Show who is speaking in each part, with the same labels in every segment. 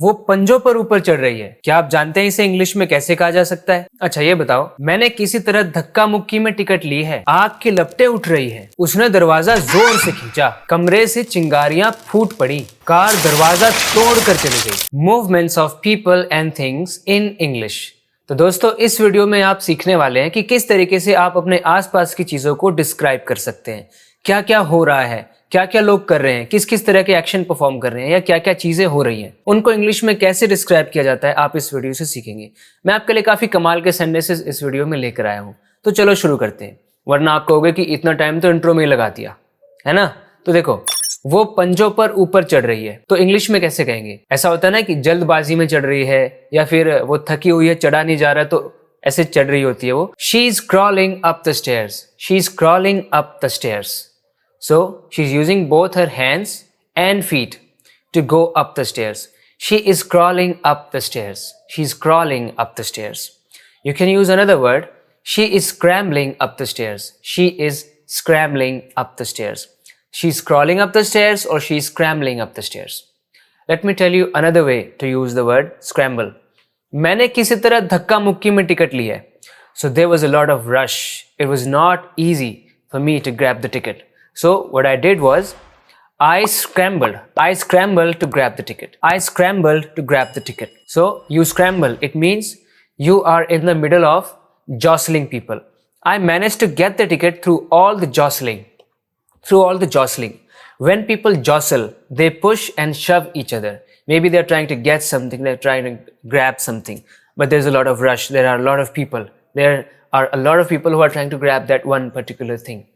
Speaker 1: वो पंजों पर ऊपर चढ़ रही है। क्या आप जानते हैं इसे इंग्लिश में कैसे कहा जा सकता है? अच्छा ये बताओ, मैंने किसी तरह धक्का मुक्की में टिकट ली है, आग की लपटें उठ रही है, उसने दरवाजा जोर से खींचा, कमरे से चिंगारियां फूट पड़ी, कार दरवाजा तोड़ कर चली गई। Movements of people and things in English. तो दोस्तों इस वीडियो में आप सीखने वाले हैं कि किस तरीके से आप अपने आसपास की चीजों को डिस्क्राइब कर सकते हैं। क्या क्या हो रहा है, क्या क्या लोग कर रहे हैं, किस किस तरह के एक्शन परफॉर्म कर रहे हैं, या क्या क्या चीजें हो रही हैं, उनको इंग्लिश में कैसे डिस्क्राइब किया जाता है, आप इस वीडियो से सीखेंगे। मैं आपके लिए काफी कमाल के सेंटेंसेस इस वीडियो में लेकर आया हूं। तो चलो शुरू करते हैं, वरना आप कहोगे कि इतना टाइम तो इंट्रो में ही लगा दिया है ना। तो देखो, वो पंजों पर ऊपर चढ़ रही है, तो इंग्लिश में कैसे कहेंगे? ऐसा होता है ना कि जल्दबाजी में चढ़ रही है, या फिर वो थकी हुई है, चढ़ा नहीं जा रहा, तो ऐसे चढ़ रही होती है वो। She is crawling up the stairs, she is crawling up the stairs. So she's using both her hands and feet to go up the stairs. She is crawling up the stairs. She's crawling up the stairs. You can use another word. She is scrambling up the stairs. She is scrambling up the stairs. She's crawling up the stairs or she's scrambling up the stairs. Let me tell you another way to use the word scramble. मैंने किसी तरह धक्का मुक्की में ticket ली है. So there was a lot of rush. It was not easy for me to grab the ticket. So what I did was, I scrambled to grab the ticket. I scrambled to grab the ticket. So you scramble, it means you are in the middle of jostling people. I managed to get the ticket through all the jostling. When people jostle, they push and shove each other. Maybe they're trying to get something, they're trying to grab something, but there's a lot of rush. There are a lot of people. There are a lot of people who are trying to grab that one particular thing,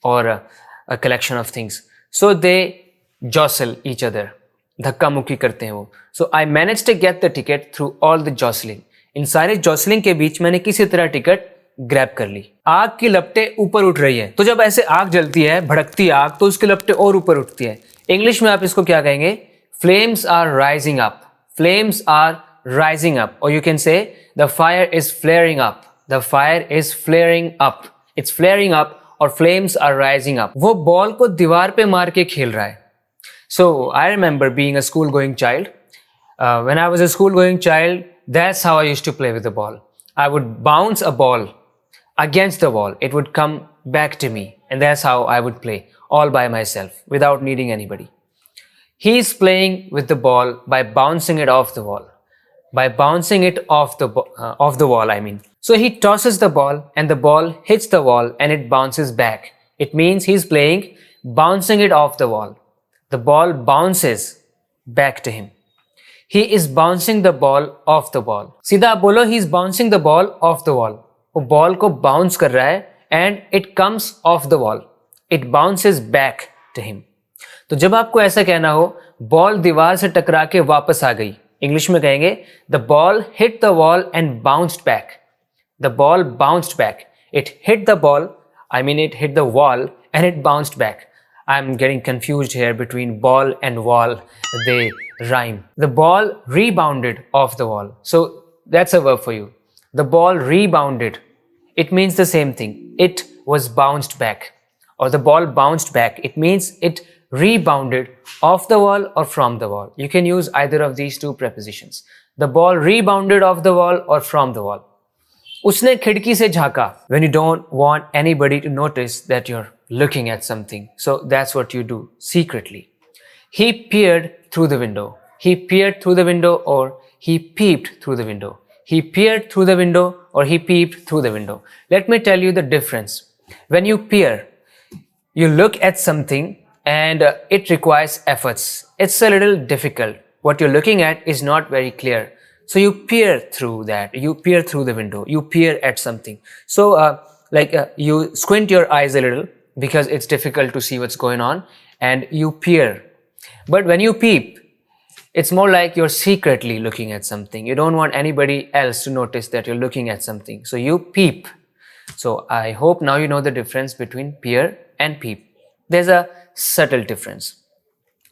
Speaker 1: or a collection of things. So they jostle each other. धक्का मुक्की करते हैं वो. So I managed to get the ticket through all the jostling. इन सारे jostling के बीच मैंने किसी तरह टिकट ग्रैब कर ली. आग की लपटें ऊपर उठ रही है. तो जब ऐसे आग जलती है, भड़कती आग, तो उसकी लपटें और ऊपर उठती है. इंग्लिश में आप इसको क्या कहेंगे? Flames are rising up. Flames are rising up. Or you can say the fire is flaring up. The fire is flaring up. It's flaring up. और flames are rising up. वो बॉल को दीवार पे मार के खेल रहा है. So I remember being a school going child. When I was a school going child, that's how I used to play with the ball. I would bounce a ball against the wall. It would come back to me, and that's how I would play all by myself without needing anybody. He's playing with the ball by bouncing it off the wall. By bouncing it off the wall, I mean. So he tosses the ball and the ball hits the wall and it bounces back. It means he's playing bouncing it off the wall. The ball bounces back to him. He is bouncing the ball off the wall. सीधा आप बोलो, he's bouncing the ball off the wall. वो ball को bounce कर रहा है and it comes off the wall. It bounces back to him. तो जब आपको ऐसा कहना हो, बॉल दीवार से टकरा के वापस आ गई, इंग्लिश में कहेंगे the ball hit the wall and bounced back. The ball bounced back. It hit the ball, I mean it hit the wall and it bounced back. I'm getting confused here between ball and wall. They rhyme. The ball rebounded off the wall. So that's a verb for you. The ball rebounded. It means the same thing. It was bounced back. Or the ball bounced back. It means it rebounded off the wall or from the wall. You can use either of these two prepositions. The ball rebounded off the wall or from the wall. उसने खिड़की से झांका. When you don't want anybody to notice that you're looking at something. So that's what you do secretly. He peered through the window. He peered through the window or he peeped through the window. He peered through the window or he peeped through the window. Let me tell you the difference. When you peer, you look at something and it requires efforts. It's a little difficult. What you're looking at is not very clear. So you peer through that. You peer through the window. You peer at something. So you squint your eyes a little because it's difficult to see what's going on, and you peer. But when you peep, it's more like you're secretly looking at something. You don't want anybody else to notice that you're looking at something. So you peep. So I hope now you know the difference between peer and peep. There's a subtle difference.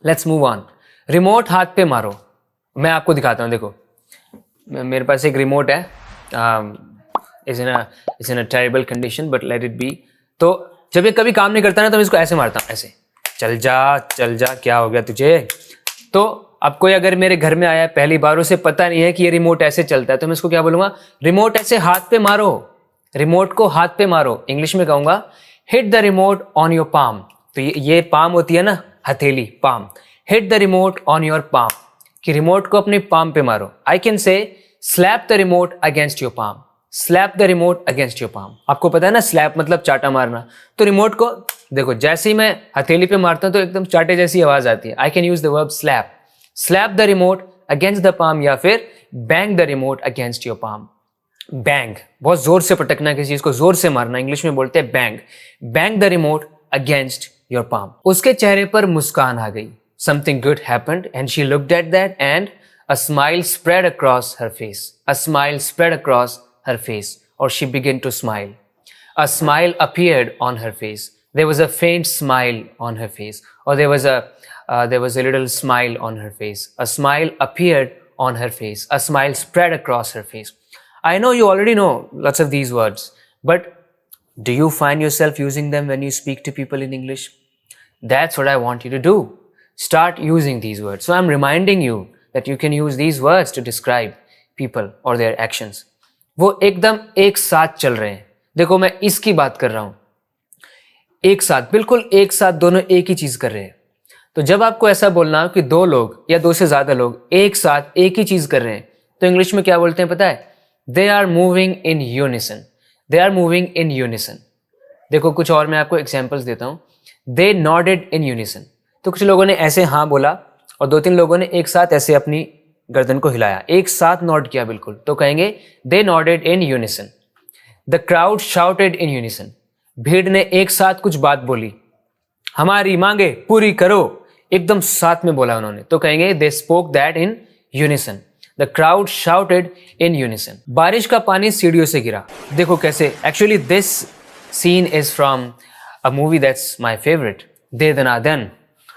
Speaker 1: Let's move on. Remote हाथ पे मारो. मैं आपको दिखाता हूँ. देखो, मेरे पास एक रिमोट है. Is in a terrible condition, but let it be. तो जब ये कभी काम नहीं करता ना, तो मैं इसको ऐसे मारता हूँ, ऐसे. चल जा, क्या हो गया तुझे? तो अब कोई अगर मेरे घर में आया पहली बार, उसे पता नहीं है कि ये रिमोट ऐसे चलता है, तो मैं इसको क्या बोलूंगा, रिमोट ऐसे हाथ पे मारो, रिमोट को हाथ पे मारो। इंग्लिश में कहूंगा hit the remote on your palm. तो ये पाम होती है ना, हथेली, palm. Hit the remote on your palm, कि रिमोट को अपने पाम पे मारो। I can say slap the remote against your palm, slap the remote against your palm. आपको पता है ना, स्लैप मतलब चाटा मारना। तो रिमोट को देखो, जैसे ही मैं हथेली पे मारता हूं तो एकदम चाटे जैसी आवाज आती है। I can use the verb slap, slap the remote against the palm, या फिर bang the remote against your palm. Bang, बहुत जोर से पटकना, किसी चीज को जोर से मारना, इंग्लिश में बोलते हैं bang. Bang the remote against your palm. उसके चेहरे पर मुस्कान आ गई। Something good happened and she looked at that and a smile spread across her face. A smile spread across her face, or she began to smile. A smile appeared on her face. There was a faint smile on her face, or there was a little smile on her face. A smile appeared on her face. A smile spread across her face. I know you already know lots of these words, but do you find yourself using them when you speak to people in English? That's what I want you to do. Start using these words. So I'm reminding you that you can use these words to describe people or their actions. वो एकदम एक साथ चल रहे हैं। देखो, मैं इसकी बात कर रहा हूं, एक साथ, बिल्कुल एक साथ, दोनों एक ही चीज कर रहे हैं। तो जब आपको ऐसा बोलना हो कि दो लोग या दो से ज्यादा लोग एक साथ एक ही चीज कर रहे हैं, तो इंग्लिश में क्या बोलते हैं पता है? They are moving in unison. They are moving in unison. देखो, कुछ और मैं आपको एग्जाम्पल्स देता हूं। They nodded in unison. तो कुछ लोगों ने ऐसे हाँ बोला और दो तीन लोगों ने एक साथ ऐसे अपनी गर्दन को हिलाया, एक साथ नॉड किया बिल्कुल, तो कहेंगे they nodded in unison. The crowd shouted in unison. भीड़ ने एक साथ कुछ बात बोली, हमारी मांगे पूरी करो, एकदम साथ में बोला उन्होंने, तो कहेंगे they spoke that in unison. The crowd shouted in unison. बारिश का पानी सीढ़ियों से गिरा। देखो कैसे, actually this scene is from a movie that's my favourite, De Dana Dan.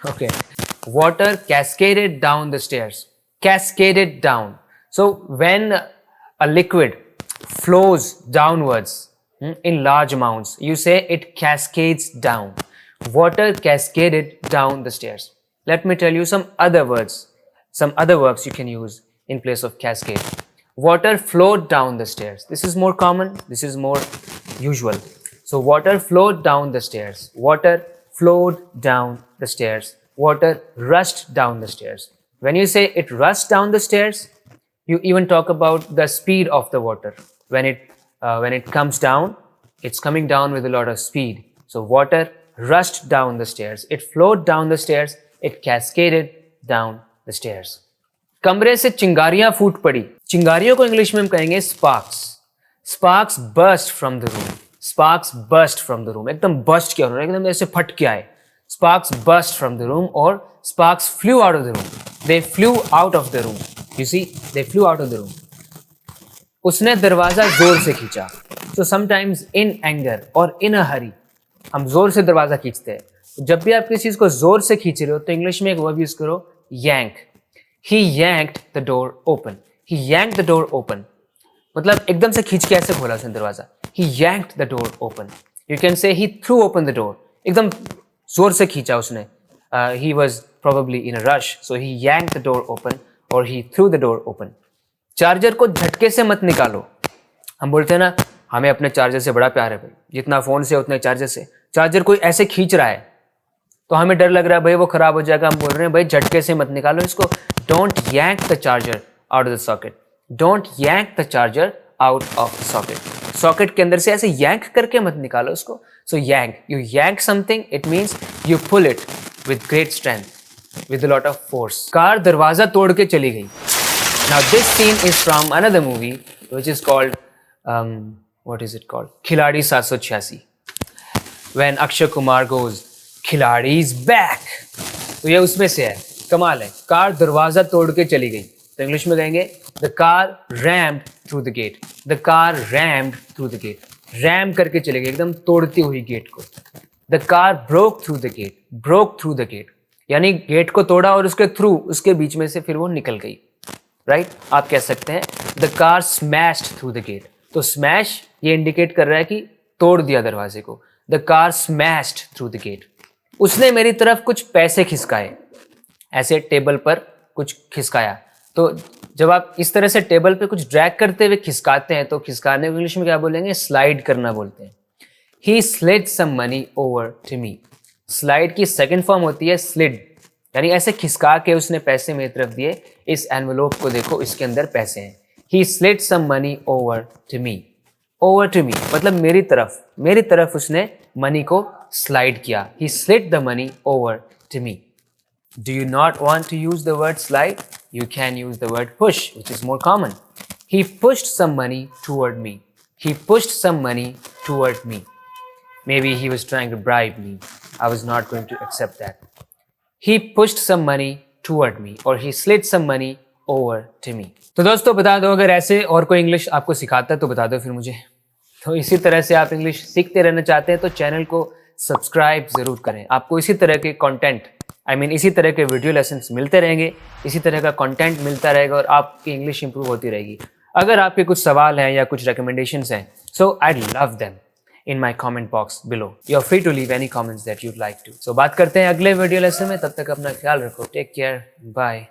Speaker 1: Okay. Water cascaded down the stairs. Cascaded down. So when a liquid flows downwards in large amounts, you say it cascades down. Water cascaded down the stairs. Let me tell you some other words, some other verbs you can use in place of cascade. Water flowed down the stairs. This is more common. This is more usual. So water flowed down the stairs. Water flowed down the stairs. Water rushed down the stairs. When you say it rushed down the stairs, you even talk about the speed of the water. When it comes down, it's coming down with a lot of speed. So water rushed down the stairs. It flowed down the stairs. It cascaded down the stairs. कमरे से चिंगारियां फूट पड़ी। चिंगारियों को English में हम कहेंगे sparks. Sparks burst from the room. Sparks burst from the room. एकदम burst किया उन्होंने, एकदम ऐसे फट के आए। Sparks burst from the room, or sparks flew out of the room. They flew out of the room. You see, they flew out of the room. उसने दरवाजा जोर से खींचा। So sometimes in anger or in a hurry, हम जोर से दरवाजा खींचते हैं। जब भी आप किसी चीज को जोर से खींच रहे हो तो इंग्लिश में एक वर्ब यूज करो, yank. He yanked the door open. He yanked the door open. मतलब एकदम से खींच के ऐसे खोला उसने दरवाजा। He yanked the door open. You can say he threw open the door. एकदम जोर से खींचा उसने। He was probably in a rush, so he yanked the door open, or he threw the door open. Charger को झटके से मत निकालो। हम बोलते हैं ना, हमें अपने चार्जर से बड़ा प्यार है भाई, जितना फोन से उतना चार्जर से। चार्जर कोई ऐसे खींच रहा है तो हमें डर लग रहा है भाई वो खराब हो जाएगा, हम बोल रहे हैं भाई झटके से मत निकालो इसको। Don't yank the charger out of the socket. Don't yank the charger out of the socket. Socket के अंदर से ऐसे yank करके मत निकालो उसको। So yank, you yank something, it means you pull it with great strength, with a lot of force. Car दरवाजा तोड़ के चली गई। Now this scene is from another movie which is called what is it called? खिलाड़ी 786. When Akshay Kumar goes, खिलाड़ी is back. तो ये उसमें से है, कमाल है। कार दरवाजा तोड़ के चली गई, तो इंग्लिश में कहेंगे the car rammed through the gate. The car rammed through the gate. RAM करके चले गए, एकदम तोड़ती हुई गेट को। The car broke through the gate. Broke through the gate. यानी गेट को तोड़ा और उसके थ्रू, उसके बीच में से फिर वो निकल गई। राइट? आप कह सकते हैं the car smashed through the gate. तो smash ये इंडिकेट कर रहा है कि तोड़ दिया दरवाजे को। The car smashed through the gate. उसने मेरी तरफ कुछ पैसे खिसकाए। ऐसे टेबल पर कुछ खिसकाया। तो जब आप इस तरह से टेबल पे कुछ ड्रैग करते हुए खिसकाते हैं तो खिसकाने को इंग्लिश में क्या बोलेंगे? स्लाइड करना बोलते हैं। He slid some money over to me. Slide की सेकंड फॉर्म होती है स्लिड, यानी ऐसे खिसका के उसने पैसे मेरी तरफ दिए। इस एनवेलोप को देखो, इसके अंदर पैसे हैं। He slid some money over to me. Over to me मतलब मेरी तरफ उसने मनी को स्लाइड किया। He slid the money over to me. Do you not want to use the word slide? You can use the word push, which is more common. He pushed some money toward me. He pushed some money toward me. Maybe he was trying to bribe me. I was not going to accept that. He pushed some money toward me or he slid some money over to me. तो दोस्तों बता दो, अगर ऐसे और कोई English आपको सिखाता है तो बता दो फिर मुझे। तो इसी तरह से आप इंग्लिश सीखते रहना चाहते हैं तो चैनल को सब्सक्राइब ज़रूर करें। आपको इसी तरह के कंटेंट इसी तरह के वीडियो लेसन्स मिलते रहेंगे, इसी तरह का कंटेंट मिलता रहेगा और आपकी इंग्लिश इंप्रूव होती रहेगी। अगर आपके कुछ सवाल हैं या कुछ रिकमेंडेशंस हैं, so I love them in my comment box below. You're free to leave any comments that you'd like to. So बात करते हैं अगले वीडियो लेसन में, तब तक अपना ख्याल रखो। Take care. Bye.